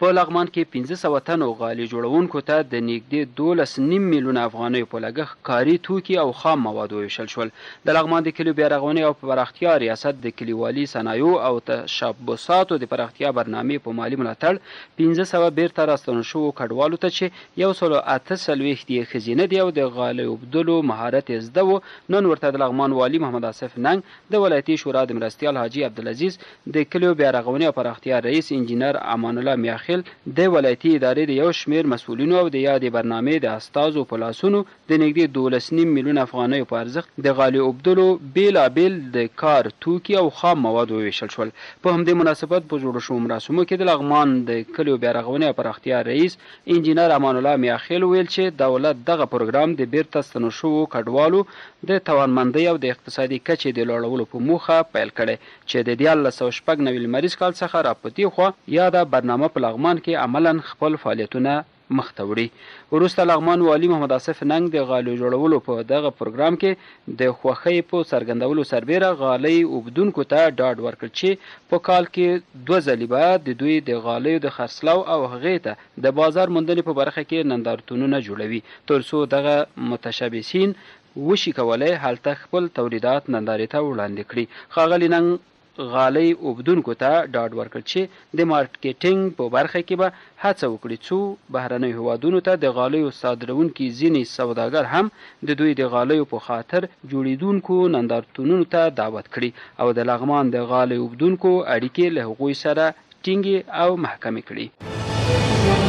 په لغمان کې 1500 تنو غالۍ جوړونکو ته د نږدې 12.5 میلیونه افغانیو په لګښت کاري توکي او خام مواد وویشل شول. د لغمان د کلیو بیارغونې او پراختیا ریاست د کلیوالي صنایعو او تشبثاتو د پراختیا برنامې په مالي ملاتړ 1500 بیرته راستنو شوو کډوالو ته چې 148 یې ښځینه دي او د غالۍ اوبدلو مهارت یې زده و، نن ورته د لغمان والي محمد آصف ننګ، د ولایتي شورا د مرستیال حاجي عبدالعزیز، د کلیو بیارغونې او پراختیا رئیس انجینر امان الله میاخیل، د ولایتي ادارې د یو شمېر مسؤلینو او د یادې برنامې د استازو په لاسونو د نږدې 12.5 میلیونه افغانیو په ارزښت د غالۍ اوبدلو بېلابېل د کار توکي او خام مواد وویشل شول. په همدې مناسبت په جوړو شوو مراسمو کې د لغمان د کلیو بیارغونې او پراختیا رئیس انجینر امان الله میاخیل ویل چې دولت دغه پروګرام د بیرته ستنو شوو کډوالو د توانمندۍ او د اقتصادي کچې د لوړولو په موخه پیل کړی چې د 1996 لمریز کال څخه راپدې خوا یاده برنامه په لغمان کې عملاً خپل فعالیتونه مخ ته وړي. وروسته لغمان والي محمد آصف ننګ د غالۍ جوړولو په دغه پروګرام کې د خوښۍ په څرګندولو سربیره غالۍ اوبدونکو ته ډاډ ورکړ چې په کال کې 2 ځلې به د دوی د غالیو د خرڅلاو او هغې ته د بازار موندنې په برخه کې نندارتونونه جوړوي تر څو دغه متشبثین وشي کولی هلته خپل تولیدات نندارې ته وړاندې کړي. ښاغلي ننګ غالۍ اوبدونکو ته ډاډ ورکړ چې د مارکیټینګ په برخه کې به هڅه وکړي څو بهرنیو هیوادونو ته د غالیو صادروونکي ځینې سوداګر هم د دوی د غالیو په خاطر جوړیدونکو نندارتونونو ته دعوت کړي او د لغمان د غالیو اوبدونکو اړیکې له هغوی سره ټینګې او محکمې کړي.